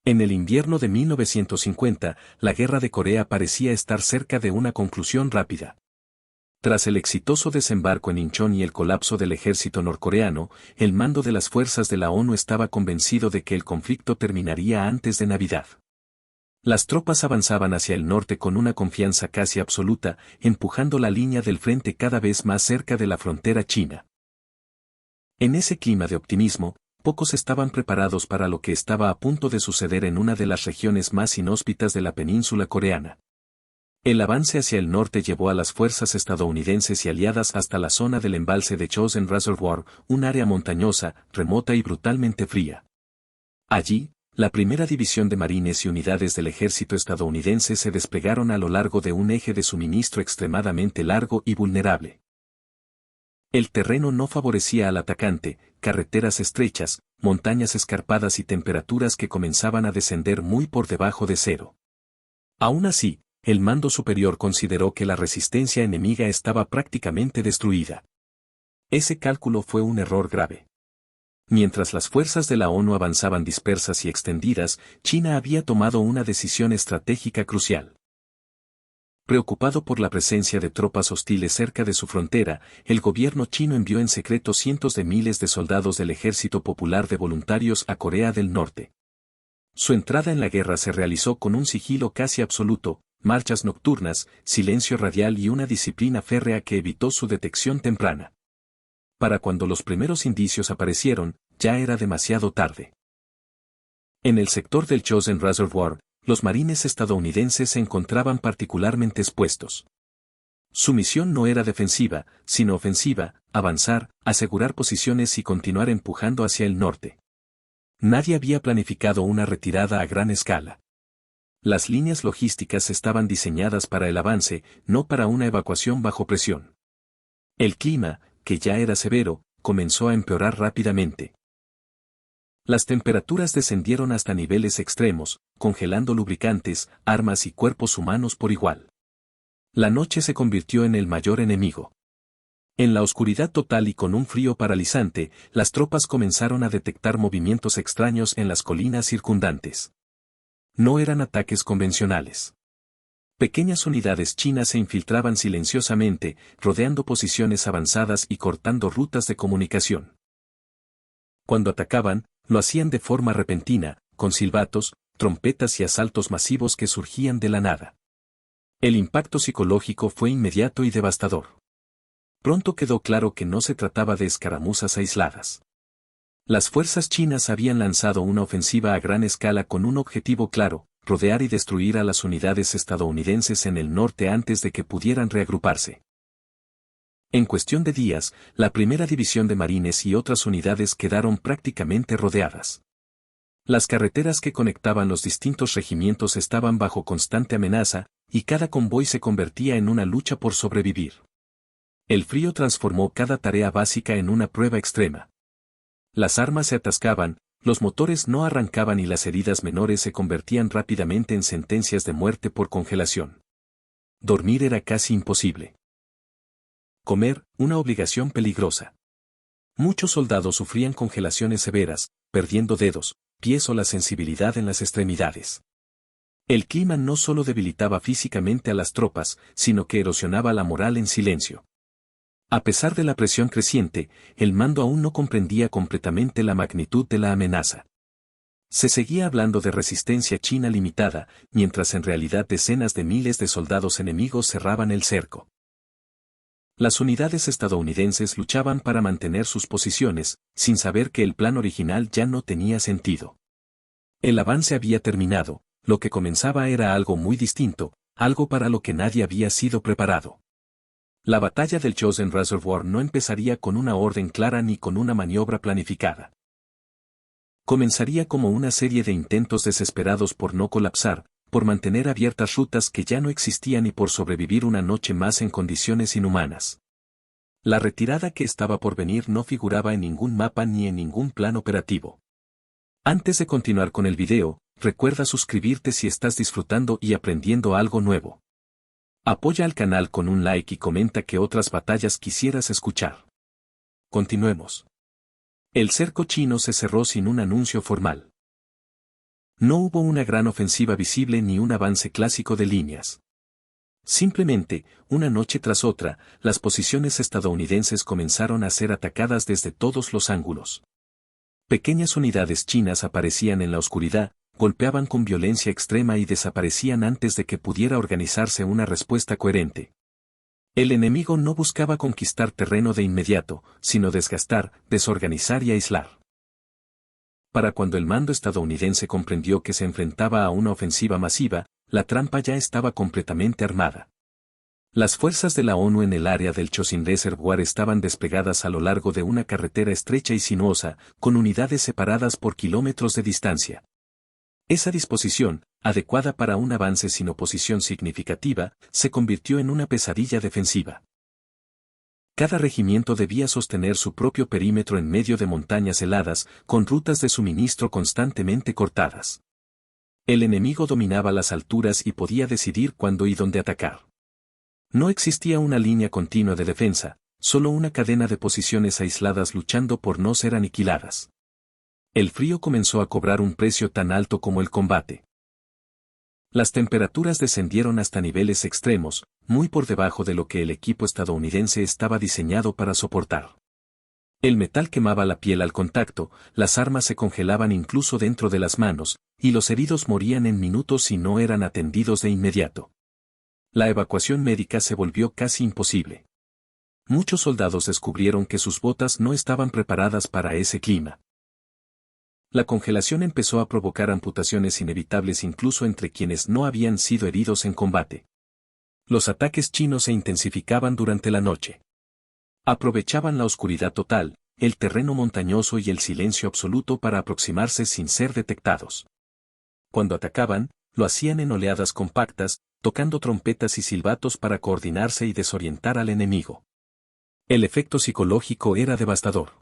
En el invierno de 1950, la guerra de Corea parecía estar cerca de una conclusión rápida. Tras el exitoso desembarco en Inchon y el colapso del ejército norcoreano, el mando de las fuerzas de la ONU estaba convencido de que el conflicto terminaría antes de Navidad. Las tropas avanzaban hacia el norte con una confianza casi absoluta, empujando la línea del frente cada vez más cerca de la frontera china. En ese clima de optimismo, pocos estaban preparados para lo que estaba a punto de suceder en una de las regiones más inhóspitas de la península coreana. El avance hacia el norte llevó a las fuerzas estadounidenses y aliadas hasta la zona del embalse de Chosin Reservoir, un área montañosa, remota y brutalmente fría. Allí, la primera división de marines y unidades del ejército estadounidense se desplegaron a lo largo de un eje de suministro extremadamente largo y vulnerable. El terreno no favorecía al atacante, carreteras estrechas, montañas escarpadas y temperaturas que comenzaban a descender muy por debajo de cero. Aún así, el mando superior consideró que la resistencia enemiga estaba prácticamente destruida. Ese cálculo fue un error grave. Mientras las fuerzas de la ONU avanzaban dispersas y extendidas, China había tomado una decisión estratégica crucial. Preocupado por la presencia de tropas hostiles cerca de su frontera, el gobierno chino envió en secreto cientos de miles de soldados del Ejército Popular de Voluntarios a Corea del Norte. Su entrada en la guerra se realizó con un sigilo casi absoluto, marchas nocturnas, silencio radial y una disciplina férrea que evitó su detección temprana. Para cuando los primeros indicios aparecieron, ya era demasiado tarde. En el sector del Chosin Reservoir, los marines estadounidenses se encontraban particularmente expuestos. Su misión no era defensiva, sino ofensiva, avanzar, asegurar posiciones y continuar empujando hacia el norte. Nadie había planificado una retirada a gran escala. Las líneas logísticas estaban diseñadas para el avance, no para una evacuación bajo presión. El clima, que ya era severo, comenzó a empeorar rápidamente. Las temperaturas descendieron hasta niveles extremos, congelando lubricantes, armas y cuerpos humanos por igual. La noche se convirtió en el mayor enemigo. En la oscuridad total y con un frío paralizante, las tropas comenzaron a detectar movimientos extraños en las colinas circundantes. No eran ataques convencionales. Pequeñas unidades chinas se infiltraban silenciosamente, rodeando posiciones avanzadas y cortando rutas de comunicación. Cuando atacaban, lo hacían de forma repentina, con silbatos, trompetas y asaltos masivos que surgían de la nada. El impacto psicológico fue inmediato y devastador. Pronto quedó claro que no se trataba de escaramuzas aisladas. Las fuerzas chinas habían lanzado una ofensiva a gran escala con un objetivo claro: rodear y destruir a las unidades estadounidenses en el norte antes de que pudieran reagruparse. En cuestión de días, la primera división de marines y otras unidades quedaron prácticamente rodeadas. Las carreteras que conectaban los distintos regimientos estaban bajo constante amenaza, y cada convoy se convertía en una lucha por sobrevivir. El frío transformó cada tarea básica en una prueba extrema. Las armas se atascaban, los motores no arrancaban y las heridas menores se convertían rápidamente en sentencias de muerte por congelación. Dormir era casi imposible. Comer, una obligación peligrosa. Muchos soldados sufrían congelaciones severas, perdiendo dedos, pies o la sensibilidad en las extremidades. El clima no solo debilitaba físicamente a las tropas, sino que erosionaba la moral en silencio. A pesar de la presión creciente, el mando aún no comprendía completamente la magnitud de la amenaza. Se seguía hablando de resistencia china limitada, mientras en realidad decenas de miles de soldados enemigos cerraban el cerco. Las unidades estadounidenses luchaban para mantener sus posiciones, sin saber que el plan original ya no tenía sentido. El avance había terminado, lo que comenzaba era algo muy distinto, algo para lo que nadie había sido preparado. La batalla del Chosin Reservoir no empezaría con una orden clara ni con una maniobra planificada. Comenzaría como una serie de intentos desesperados por no colapsar, por mantener abiertas rutas que ya no existían y por sobrevivir una noche más en condiciones inhumanas. La retirada que estaba por venir no figuraba en ningún mapa ni en ningún plan operativo. Antes de continuar con el video, recuerda suscribirte si estás disfrutando y aprendiendo algo nuevo. Apoya al canal con un like y comenta qué otras batallas quisieras escuchar. Continuemos. El cerco chino se cerró sin un anuncio formal. No hubo una gran ofensiva visible ni un avance clásico de líneas. Simplemente, una noche tras otra, las posiciones estadounidenses comenzaron a ser atacadas desde todos los ángulos. Pequeñas unidades chinas aparecían en la oscuridad, golpeaban con violencia extrema y desaparecían antes de que pudiera organizarse una respuesta coherente. El enemigo no buscaba conquistar terreno de inmediato, sino desgastar, desorganizar y aislar. Para cuando el mando estadounidense comprendió que se enfrentaba a una ofensiva masiva, la trampa ya estaba completamente armada. Las fuerzas de la ONU en el área del Chosin Reservoir estaban desplegadas a lo largo de una carretera estrecha y sinuosa, con unidades separadas por kilómetros de distancia. Esa disposición, adecuada para un avance sin oposición significativa, se convirtió en una pesadilla defensiva. Cada regimiento debía sostener su propio perímetro en medio de montañas heladas, con rutas de suministro constantemente cortadas. El enemigo dominaba las alturas y podía decidir cuándo y dónde atacar. No existía una línea continua de defensa, solo una cadena de posiciones aisladas luchando por no ser aniquiladas. El frío comenzó a cobrar un precio tan alto como el combate. Las temperaturas descendieron hasta niveles extremos, muy por debajo de lo que el equipo estadounidense estaba diseñado para soportar. El metal quemaba la piel al contacto, las armas se congelaban incluso dentro de las manos, y los heridos morían en minutos si no eran atendidos de inmediato. La evacuación médica se volvió casi imposible. Muchos soldados descubrieron que sus botas no estaban preparadas para ese clima. La congelación empezó a provocar amputaciones inevitables incluso entre quienes no habían sido heridos en combate. Los ataques chinos se intensificaban durante la noche. Aprovechaban la oscuridad total, el terreno montañoso y el silencio absoluto para aproximarse sin ser detectados. Cuando atacaban, lo hacían en oleadas compactas, tocando trompetas y silbatos para coordinarse y desorientar al enemigo. El efecto psicológico era devastador.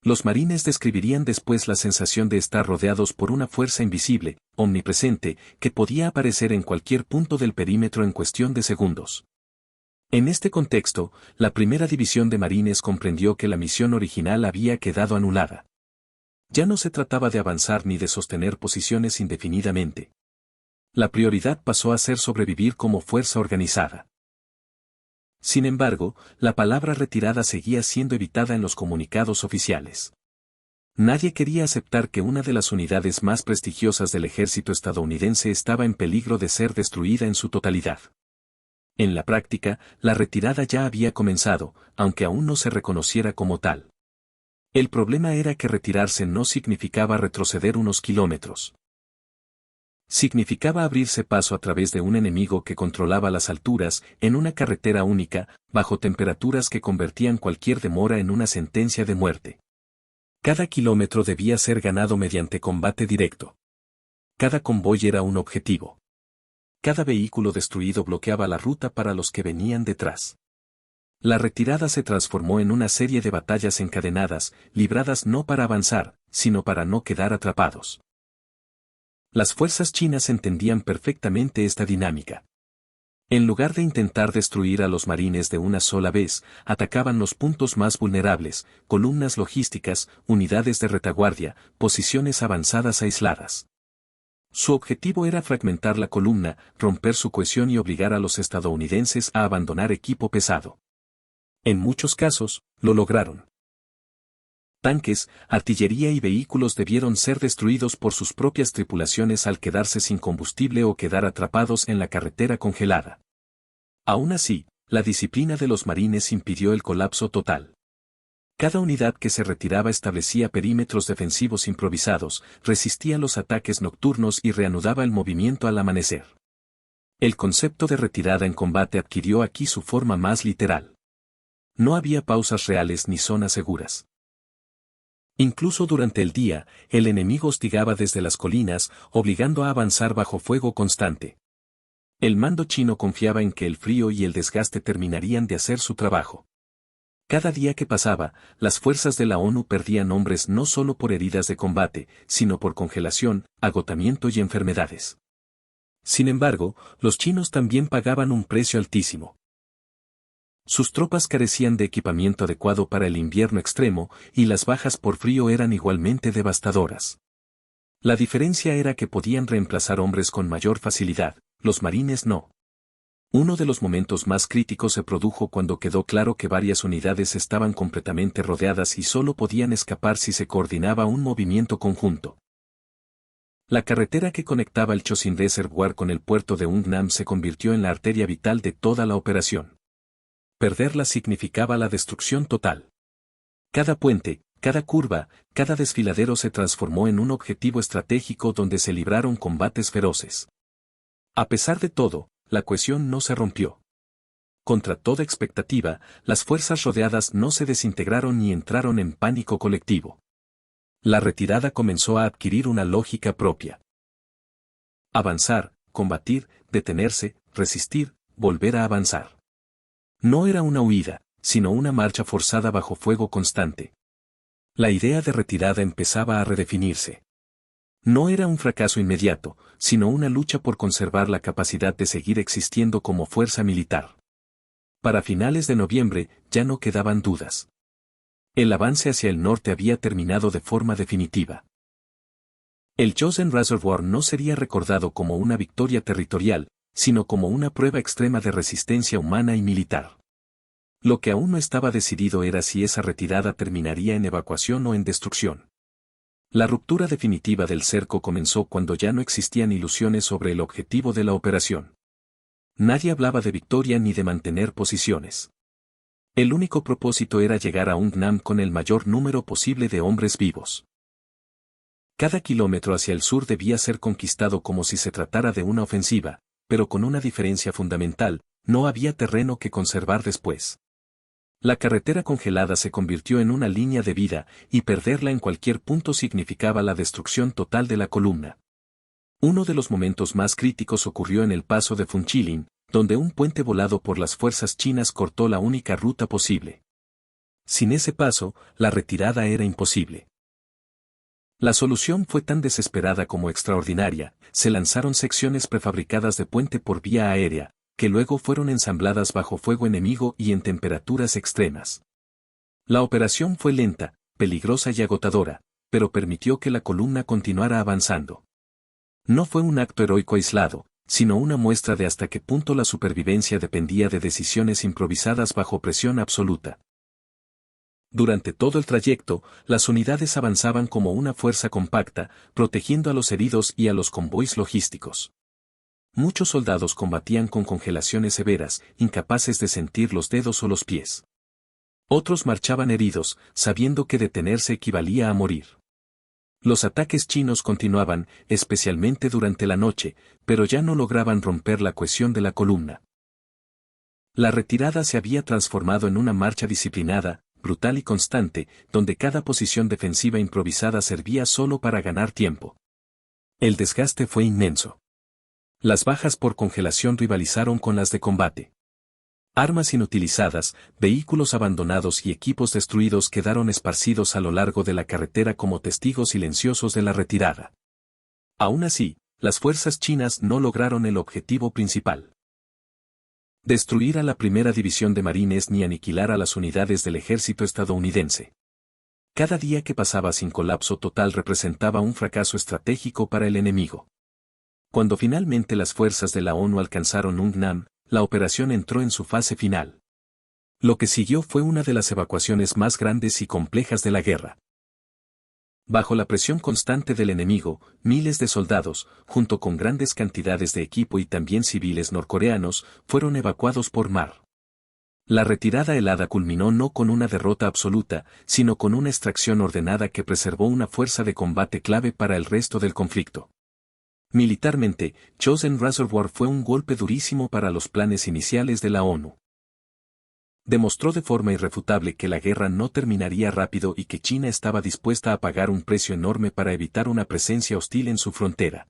Los marines describirían después la sensación de estar rodeados por una fuerza invisible, omnipresente, que podía aparecer en cualquier punto del perímetro en cuestión de segundos. En este contexto, la primera división de marines comprendió que la misión original había quedado anulada. Ya no se trataba de avanzar ni de sostener posiciones indefinidamente. La prioridad pasó a ser sobrevivir como fuerza organizada. Sin embargo, la palabra retirada seguía siendo evitada en los comunicados oficiales. Nadie quería aceptar que una de las unidades más prestigiosas del ejército estadounidense estaba en peligro de ser destruida en su totalidad. En la práctica, la retirada ya había comenzado, aunque aún no se reconociera como tal. El problema era que retirarse no significaba retroceder unos kilómetros. Significaba abrirse paso a través de un enemigo que controlaba las alturas, en una carretera única, bajo temperaturas que convertían cualquier demora en una sentencia de muerte. Cada kilómetro debía ser ganado mediante combate directo. Cada convoy era un objetivo. Cada vehículo destruido bloqueaba la ruta para los que venían detrás. La retirada se transformó en una serie de batallas encadenadas, libradas no para avanzar, sino para no quedar atrapados. Las fuerzas chinas entendían perfectamente esta dinámica. En lugar de intentar destruir a los marines de una sola vez, atacaban los puntos más vulnerables, columnas logísticas, unidades de retaguardia, posiciones avanzadas aisladas. Su objetivo era fragmentar la columna, romper su cohesión y obligar a los estadounidenses a abandonar equipo pesado. En muchos casos, lo lograron. Tanques, artillería y vehículos debieron ser destruidos por sus propias tripulaciones al quedarse sin combustible o quedar atrapados en la carretera congelada. Aún así, la disciplina de los marines impidió el colapso total. Cada unidad que se retiraba establecía perímetros defensivos improvisados, resistía los ataques nocturnos y reanudaba el movimiento al amanecer. El concepto de retirada en combate adquirió aquí su forma más literal. No había pausas reales ni zonas seguras. Incluso durante el día, el enemigo hostigaba desde las colinas, obligando a avanzar bajo fuego constante. El mando chino confiaba en que el frío y el desgaste terminarían de hacer su trabajo. Cada día que pasaba, las fuerzas de la ONU perdían hombres no solo por heridas de combate, sino por congelación, agotamiento y enfermedades. Sin embargo, los chinos también pagaban un precio altísimo. Sus tropas carecían de equipamiento adecuado para el invierno extremo, y las bajas por frío eran igualmente devastadoras. La diferencia era que podían reemplazar hombres con mayor facilidad, los marines no. Uno de los momentos más críticos se produjo cuando quedó claro que varias unidades estaban completamente rodeadas y solo podían escapar si se coordinaba un movimiento conjunto. La carretera que conectaba el Chosin Reservoir con el puerto de Hungnam se convirtió en la arteria vital de toda la operación. Perderla significaba la destrucción total. Cada puente, cada curva, cada desfiladero se transformó en un objetivo estratégico donde se libraron combates feroces. A pesar de todo, la cohesión no se rompió. Contra toda expectativa, las fuerzas rodeadas no se desintegraron ni entraron en pánico colectivo. La retirada comenzó a adquirir una lógica propia. Avanzar, combatir, detenerse, resistir, volver a avanzar. No era una huida, sino una marcha forzada bajo fuego constante. La idea de retirada empezaba a redefinirse. No era un fracaso inmediato, sino una lucha por conservar la capacidad de seguir existiendo como fuerza militar. Para finales de noviembre, ya no quedaban dudas. El avance hacia el norte había terminado de forma definitiva. El Chosin Reservoir no sería recordado como una victoria territorial, sino como una prueba extrema de resistencia humana y militar. Lo que aún no estaba decidido era si esa retirada terminaría en evacuación o en destrucción. La ruptura definitiva del cerco comenzó cuando ya no existían ilusiones sobre el objetivo de la operación. Nadie hablaba de victoria ni de mantener posiciones. El único propósito era llegar a Hungnam con el mayor número posible de hombres vivos. Cada kilómetro hacia el sur debía ser conquistado como si se tratara de una ofensiva, pero con una diferencia fundamental: no había terreno que conservar después. La carretera congelada se convirtió en una línea de vida, y perderla en cualquier punto significaba la destrucción total de la columna. Uno de los momentos más críticos ocurrió en el paso de Funchilin, donde un puente volado por las fuerzas chinas cortó la única ruta posible. Sin ese paso, la retirada era imposible. La solución fue tan desesperada como extraordinaria: se lanzaron secciones prefabricadas de puente por vía aérea, que luego fueron ensambladas bajo fuego enemigo y en temperaturas extremas. La operación fue lenta, peligrosa y agotadora, pero permitió que la columna continuara avanzando. No fue un acto heroico aislado, sino una muestra de hasta qué punto la supervivencia dependía de decisiones improvisadas bajo presión absoluta. Durante todo el trayecto, las unidades avanzaban como una fuerza compacta, protegiendo a los heridos y a los convoys logísticos. Muchos soldados combatían con congelaciones severas, incapaces de sentir los dedos o los pies. Otros marchaban heridos, sabiendo que detenerse equivalía a morir. Los ataques chinos continuaban, especialmente durante la noche, pero ya no lograban romper la cohesión de la columna. La retirada se había transformado en una marcha disciplinada, brutal y constante, donde cada posición defensiva improvisada servía solo para ganar tiempo. El desgaste fue inmenso. Las bajas por congelación rivalizaron con las de combate. Armas inutilizadas, vehículos abandonados y equipos destruidos quedaron esparcidos a lo largo de la carretera como testigos silenciosos de la retirada. Aún así, las fuerzas chinas no lograron el objetivo principal: destruir a la primera división de marines ni aniquilar a las unidades del ejército estadounidense. Cada día que pasaba sin colapso total representaba un fracaso estratégico para el enemigo. Cuando finalmente las fuerzas de la ONU alcanzaron Hungnam, la operación entró en su fase final. Lo que siguió fue una de las evacuaciones más grandes y complejas de la guerra. Bajo la presión constante del enemigo, miles de soldados, junto con grandes cantidades de equipo y también civiles norcoreanos, fueron evacuados por mar. La retirada helada culminó no con una derrota absoluta, sino con una extracción ordenada que preservó una fuerza de combate clave para el resto del conflicto. Militarmente, Chosin Reservoir fue un golpe durísimo para los planes iniciales de la ONU. Demostró de forma irrefutable que la guerra no terminaría rápido y que China estaba dispuesta a pagar un precio enorme para evitar una presencia hostil en su frontera.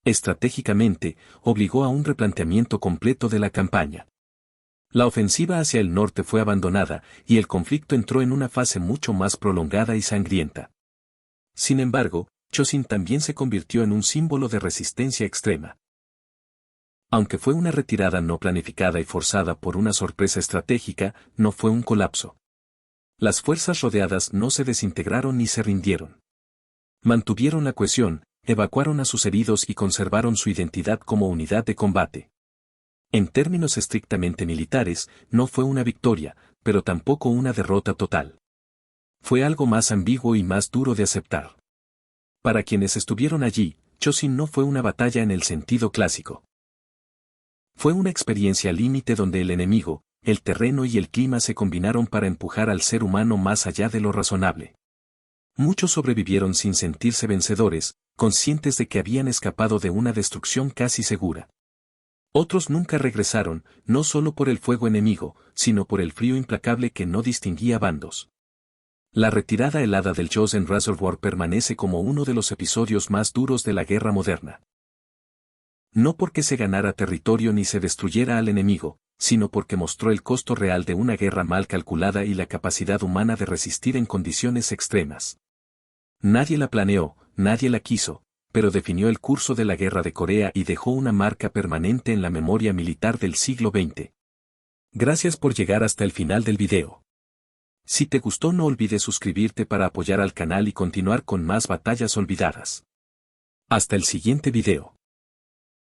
Estratégicamente, obligó a un replanteamiento completo de la campaña. La ofensiva hacia el norte fue abandonada, y el conflicto entró en una fase mucho más prolongada y sangrienta. Sin embargo, Chosin también se convirtió en un símbolo de resistencia extrema. Aunque fue una retirada no planificada y forzada por una sorpresa estratégica, no fue un colapso. Las fuerzas rodeadas no se desintegraron ni se rindieron. Mantuvieron la cohesión, evacuaron a sus heridos y conservaron su identidad como unidad de combate. En términos estrictamente militares, no fue una victoria, pero tampoco una derrota total. Fue algo más ambiguo y más duro de aceptar. Para quienes estuvieron allí, Chosin no fue una batalla en el sentido clásico. Fue una experiencia límite donde el enemigo, el terreno y el clima se combinaron para empujar al ser humano más allá de lo razonable. Muchos sobrevivieron sin sentirse vencedores, conscientes de que habían escapado de una destrucción casi segura. Otros nunca regresaron, no solo por el fuego enemigo, sino por el frío implacable que no distinguía bandos. La retirada helada del Chosen Reservoir permanece como uno de los episodios más duros de la guerra moderna. No porque se ganara territorio ni se destruyera al enemigo, sino porque mostró el costo real de una guerra mal calculada y la capacidad humana de resistir en condiciones extremas. Nadie la planeó, nadie la quiso, pero definió el curso de la Guerra de Corea y dejó una marca permanente en la memoria militar del siglo XX. Gracias por llegar hasta el final del video. Si te gustó no olvides suscribirte para apoyar al canal y continuar con más batallas olvidadas. Hasta el siguiente video.